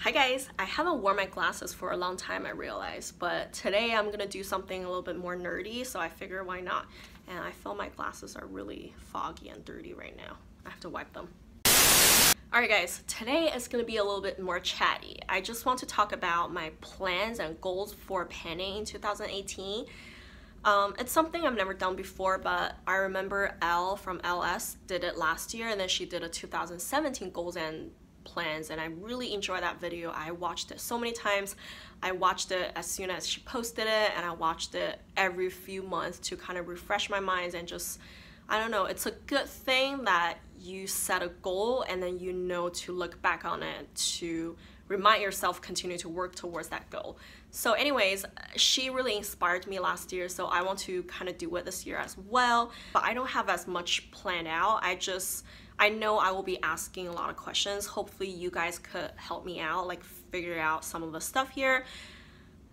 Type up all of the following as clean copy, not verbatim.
Hi guys, I haven't worn my glasses for a long time, I realize, but today I'm gonna do something a little bit more nerdy, so I figure why not. And I feel my glasses are really foggy and dirty right now. I have to wipe them. Alright guys, today is gonna be a little bit more chatty. I just want to talk about my plans and goals for panning in 2018. It's something I've never done before, but I remember Elle from LS did it last year, and then she did a 2017 goals and plans, and I really enjoyed that video. I watched it so many times. I watched it as soon as she posted it, and I watched it every few months to kind of refresh my mind and just, I don't know, it's a good thing that you set a goal and then you know to look back on it to remind yourself continue to work towards that goal. So anyways, she really inspired me last year, so I want to kind of do it this year as well, but I don't have as much planned out. I know I will be asking a lot of questions. Hopefully you guys could help me out, like figure out some of the stuff here.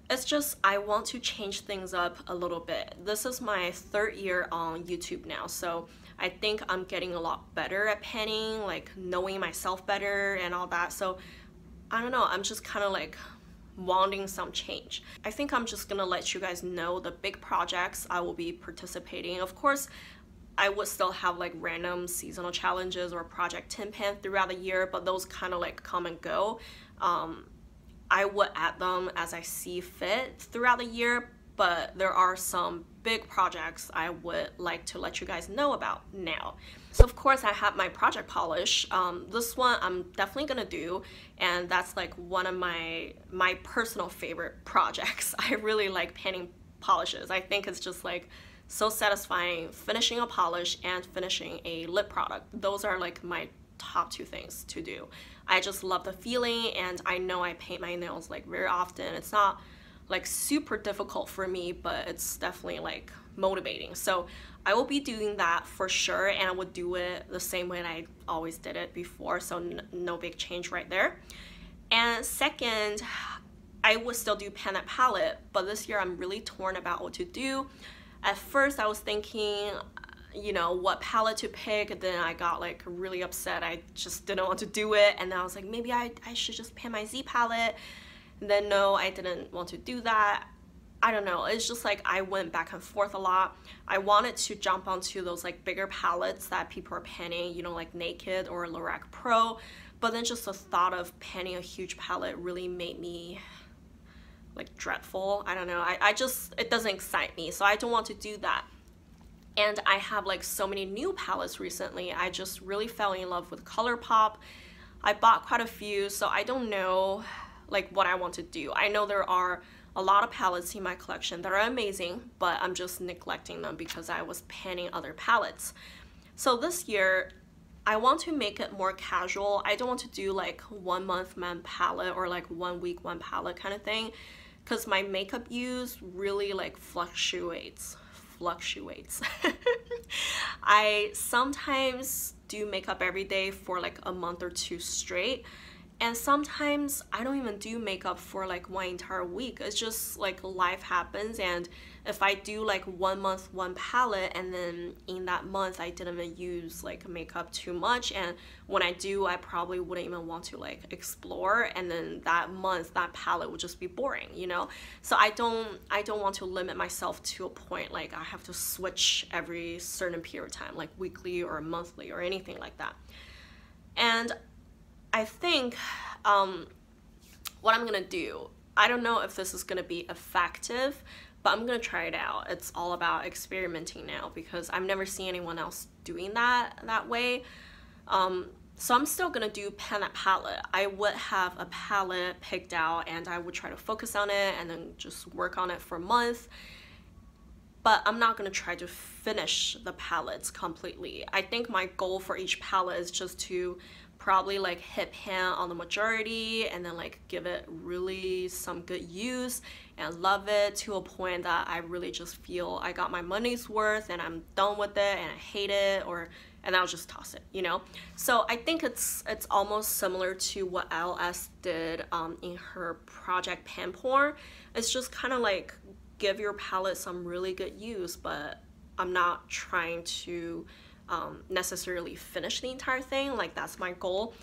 It's just I want to change things up a little bit. This is my third year on YouTube now, so I think I'm getting a lot better at panning, like knowing myself better and all that. So I don't know, I'm just kind of like wanting some change. I think I'm just gonna let you guys know the big projects I will be participating. Of course, I would still have like random seasonal challenges or Project Tin Pan throughout the year, but those kind of like come and go. I would add them as I see fit throughout the year, but there are some big projects I would like to let you guys know about now. So of course I have my project polish. This one I'm definitely gonna do, and that's like one of my personal favorite projects. I really like panning polishes. I think it's just like so satisfying finishing a polish and finishing a lip product. Those are like my top two things to do. I just love the feeling, and I know I paint my nails like very often. It's not like super difficult for me, but it's definitely like motivating. So I will be doing that for sure, and I would do it the same way I always did it before, so no big change right there. And second, I would still do pan that palette, but this year I'm really torn about what to do. At first I was thinking, you know, what palette to pick, then I got like really upset. I just didn't want to do it, and then I was like, maybe I should just pan my Z palette. And then no, I didn't want to do that. I don't know, it's just like I went back and forth a lot. I wanted to jump onto those like bigger palettes that people are panning, you know, like Naked or Lorac Pro, but then just the thought of panning a huge palette really made me like dreadful. I don't know, it doesn't excite me, so I don't want to do that. And I have like so many new palettes recently. I just really fell in love with ColourPop. I bought quite a few, so I don't know like what I want to do. I know there are a lot of palettes in my collection that are amazing, but I'm just neglecting them because I was panning other palettes. So this year I want to make it more casual. I don't want to do like 1 month one palette or like 1 week one palette kind of thing, because my makeup use really like fluctuates. I sometimes do makeup every day for like a month or two straight, and sometimes I don't even do makeup for like 1 entire week. It's just like life happens, and if I do like 1 month one palette and then in that month I didn't even use like makeup too much, and when I do I probably wouldn't even want to like explore, and then that month that palette would just be boring, you know. So I don't want to limit myself to a point like I have to switch every certain period of time, like weekly or monthly or anything like that. And I think what I'm gonna do, I don't know if this is gonna be effective, but I'm gonna try it out. It's all about experimenting now because I've never seen anyone else doing that way. So I'm still gonna do pan that palette. I would have a palette picked out and I would try to focus on it and then just work on it for a month. But I'm not gonna try to finish the palettes completely. I think my goal for each palette is just to probably like hit pan on the majority and then like give it really some good use and love it to a point that I really just feel I got my money's worth and I'm done with it and I hate it, and I'll just toss it, you know. So I think it's almost similar to what LS did in her Project Pan Porn. It's just kind of like give your palette some really good use, but I'm not trying to necessarily finish the entire thing. Like that's my goal.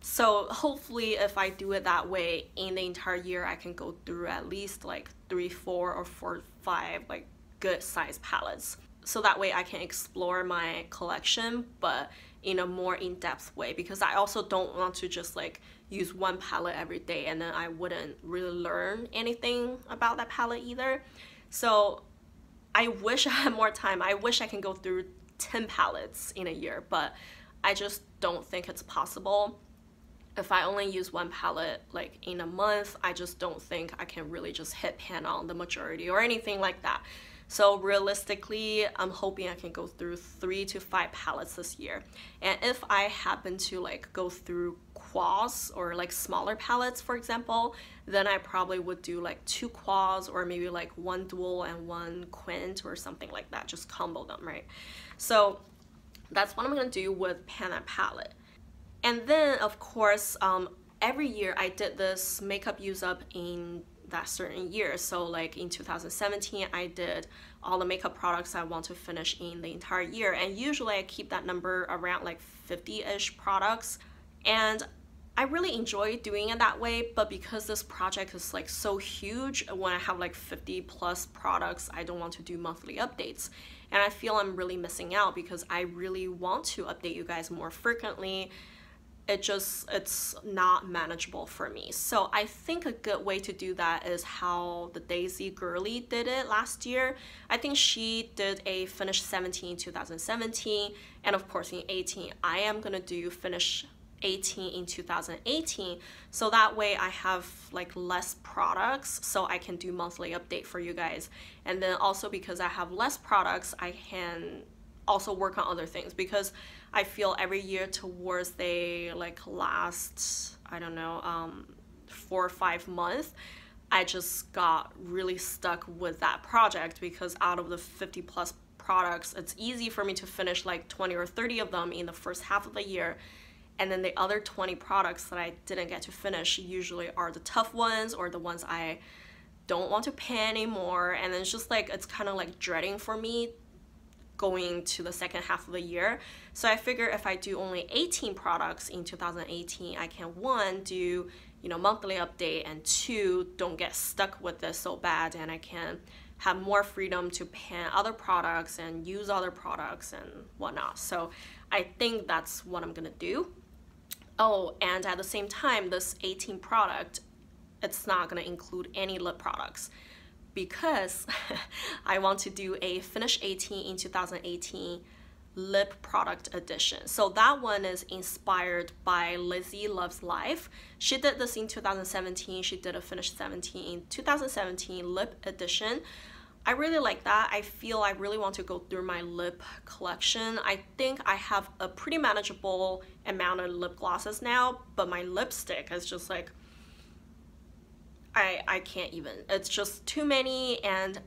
So hopefully if I do it that way in the entire year, I can go through at least like 3, 4, or 4, 5 like good size palettes. So that way I can explore my collection, but in a more in-depth way, because I also don't want to just like use one palette every day and then I wouldn't really learn anything about that palette either. So I wish I had more time. I wish I can go through 10 palettes in a year, but I just don't think it's possible. If I only use one palette like in a month, I just don't think I can really just hit pan on the majority or anything like that. So realistically, I'm hoping I can go through 3 to 5 palettes this year. And if I happen to like go through quads or like smaller palettes, for example, then I probably would do like 2 quads or maybe like 1 dual and 1 quint or something like that, just combo them, right? So that's what I'm gonna do with Pan and palette. And then of course, every year I did this makeup use up in that certain year. So like in 2017, I did all the makeup products I want to finish in the entire year. And usually I keep that number around like 50-ish products. And I really enjoy doing it that way, but because this project is like so huge, when I have like 50 plus products, I don't want to do monthly updates. And I feel I'm really missing out because I really want to update you guys more frequently. It's not manageable for me. So I think a good way to do that is how the Daisy Girly did it last year. I think she did a finish 17 in 2017, and of course in 18 I am gonna do finish 18 in 2018, so that way I have like less products so I can do monthly update for you guys. And then also because I have less products, I can also work on other things, because I feel every year towards the like last, I don't know, 4 or 5 months, I just got really stuck with that project, because out of the 50 plus products, it's easy for me to finish like 20 or 30 of them in the first half of the year. And then the other 20 products that I didn't get to finish usually are the tough ones or the ones I don't want to pan anymore. And then it's just like, it's kind of like dreading for me going to the second half of the year. So I figure if I do only 18 products in 2018, I can 1, do, you know, monthly update, and 2, don't get stuck with this so bad, and I can have more freedom to pan other products and use other products and whatnot. So I think that's what I'm gonna do. Oh, and at the same time, this 18 product, it's not gonna include any lip products, because I want to do a finish 18 in 2018 lip product edition. So that one is inspired by Lizzie Loves Life. She did this in 2017. She did a finish 17 in 2017 lip edition. I really like that. I feel I really want to go through my lip collection. I think I have a pretty manageable amount of lip glosses now, but my lipstick is just like, I can't even. It's just too many, and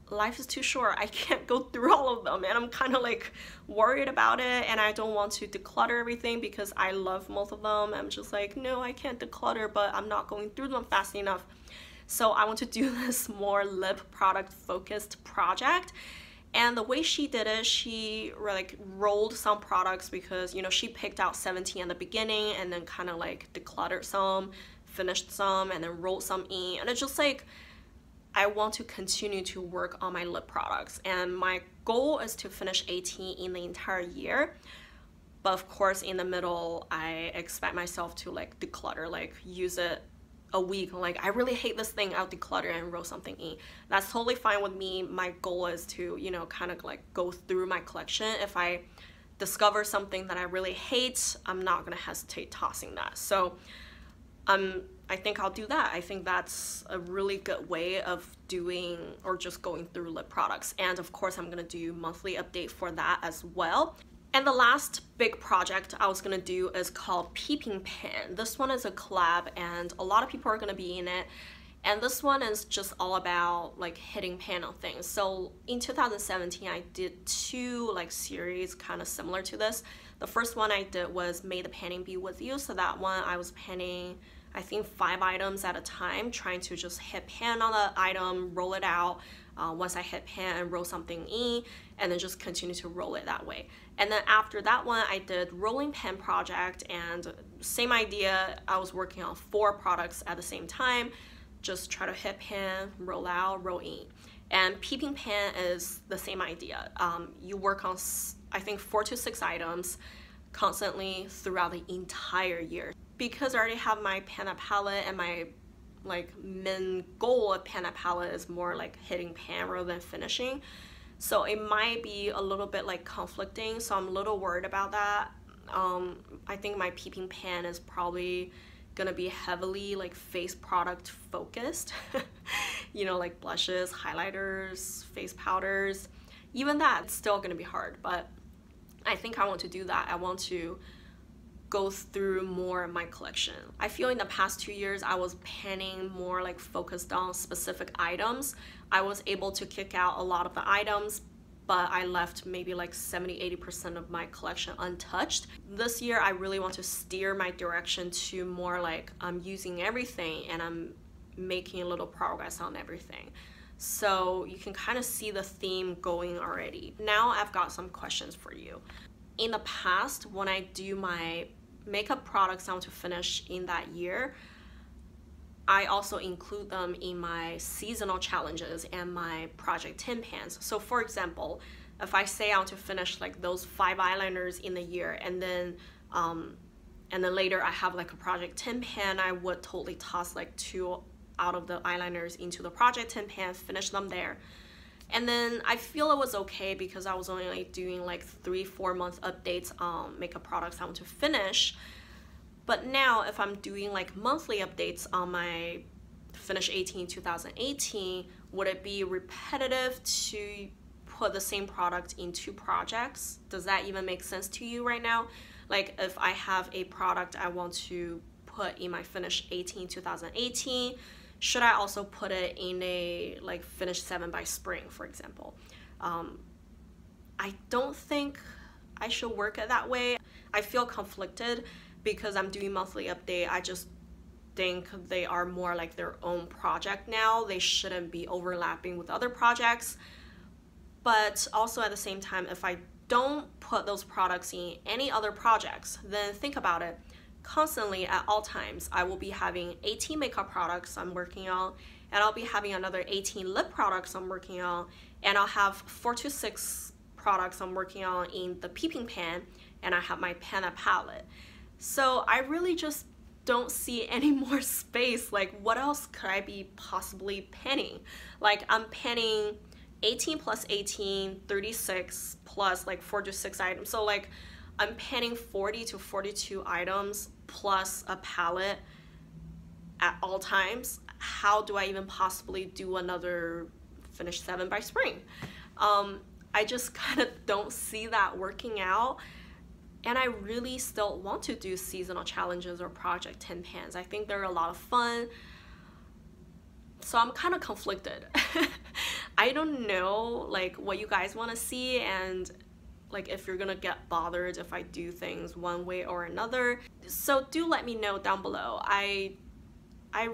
life is too short. I can't go through all of them, and I'm kind of like worried about it, and I don't want to declutter everything because I love most of them. I'm just like, no, I can't declutter, but I'm not going through them fast enough. So I want to do this more lip product focused project. And the way she did it, she like rolled some products, because, you know, she picked out 17 at the beginning and then kind of like decluttered some, finished some, and then rolled some in. And it's just like, I want to continue to work on my lip products, and my goal is to finish 18 in the entire year. But of course in the middle, I expect myself to like declutter, like use it a week, like I really hate this thing, I'll declutter and roll something in. That's totally fine with me. My goal is to, you know, kind of like go through my collection. If I discover something that I really hate, I'm not gonna hesitate tossing that. So I think I'll do that. I think that's a really good way of doing, or just going through lip products. And of course I'm gonna do monthly update for that as well. And the last big project I was gonna do is called Peeping Pan. This one is a collab, and a lot of people are gonna be in it. And this one is just all about like hitting pan on things. So in 2017, I did 2 like series kind of similar to this. The first one I did was May the Panning Be With You. So that one I was panning, I think 5 items at a time, trying to just hit pan on the item, roll it out. Once I hit pan, roll something in, and then just continue to roll it that way. And then after that one, I did rolling pan project, and same idea. I was working on 4 products at the same time, just try to hit pan, roll out, roll in. And peeping pan is the same idea. You work on, I think, 4 to 6 items constantly throughout the entire year. Because I already have my pan palette, and my main goal of pan palette is more like hitting pan rather than finishing, so it might be a little bit like conflicting, so I'm a little worried about that. I think my peeping pan is probably gonna be heavily like face product focused. You know, like blushes, highlighters, face powders. Even that, it's still gonna be hard, but I think I want to do that. I want to go through more of my collection. I feel in the past 2 years I was panning more like focused on specific items. I was able to kick out a lot of the items, but I left maybe like 70-80% of my collection untouched. This year I really want to steer my direction to more like I'm using everything and I'm making a little progress on everything. So you can kind of see the theme going already. Now I've got some questions for you. In the past, when I do my makeup products I want to finish in that year, I also include them in my seasonal challenges and my project tin pans. So for example, if I say I want to finish like those 5 eyeliners in the year, and then later I have like a project tin pan, I would totally toss like 2 out of the eyeliners into the project tin pan, finish them there. And then I feel it was okay because I was only like doing like 3-4 month updates on makeup products I want to finish. But now if I'm doing like monthly updates on my finish 18 2018, would it be repetitive to put the same product in 2 projects? Does that even make sense to you right now? Like if I have a product I want to put in my finish 18 2018, should I also put it in a like finish 7 by spring, for example? I don't think I should work it that way. I feel conflicted because I'm doing monthly update. I just think they are more like their own project now. They shouldn't be overlapping with other projects. But also at the same time, if I don't put those products in any other projects, then think about it. Constantly at all times, I will be having 18 makeup products I'm working on, and I'll be having another 18 lip products I'm working on, and I'll have 4 to 6 products I'm working on in the peeping pan, and I have my pan palette. So I really just don't see any more space. Like what else could I be possibly panning? Like I'm panning 18 plus 18, 36 plus like 4 to 6 items. So like I'm panning 40 to 42 items plus a palette at all times. How do I even possibly do another finish 7 by spring? I just kind of don't see that working out. And I really still want to do seasonal challenges or project tin pans. I think they're a lot of fun. So I'm kind of conflicted. I don't know like what you guys want to see, and like if you're gonna get bothered if I do things one way or another. So do let me know down below. I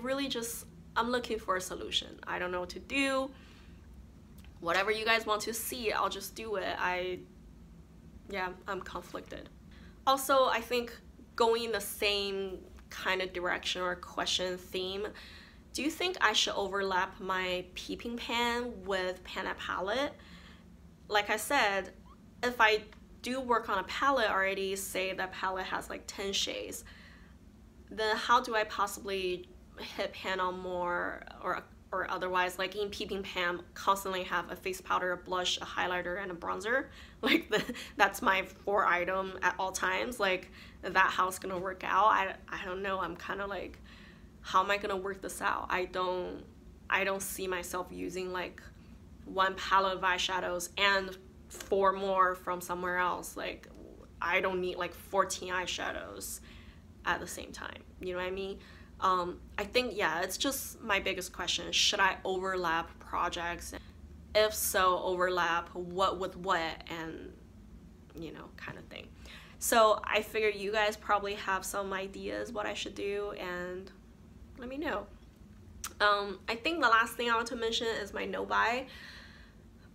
really just, I'm looking for a solution. I don't know what to do. Whatever you guys want to see, I'll just do it. I'm conflicted. Also, I think going in the same kind of direction or question theme, do you think I should overlap my peeping pan with pan palette? Like I said, if I do work on a palette already, say that palette has like 10 shades, then how do I possibly hit pan on more or otherwise? Like in peeping pan, constantly have a face powder, a blush, a highlighter, and a bronzer. Like that's my 4 item at all times. Like that how's gonna work out? I don't know. I'm kind of like, how am I gonna work this out? I don't see myself using like 1 palette of eyeshadows and 4 more from somewhere else. Like I don't need like 14 eyeshadows at the same time. You know what I mean? I think, yeah, it's just my biggest question. Should I overlap projects? If so, overlap what with what, and you know, kind of thing. So I figure you guys probably have some ideas what I should do, and me know. I think the last thing I want to mention is my no-buy.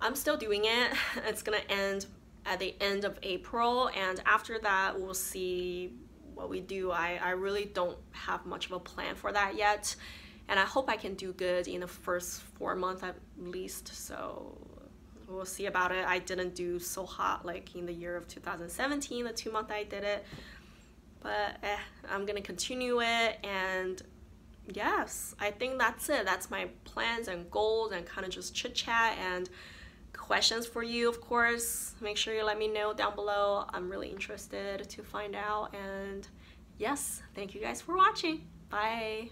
I'm still doing it. It's gonna end at the end of April, and after that we'll see what we do. I really don't have much of a plan for that yet, and I hope I can do good in the first 4 months at least, so we'll see about it. I didn't do so hot like in the year of 2017, the 2 months I did it, but I'm gonna continue it. And yes, I think that's it. That's my plans and goals and kind of just chit chat and questions for you. Of course, make sure you let me know down below. I'm really interested to find out. And yes, thank you guys for watching. Bye.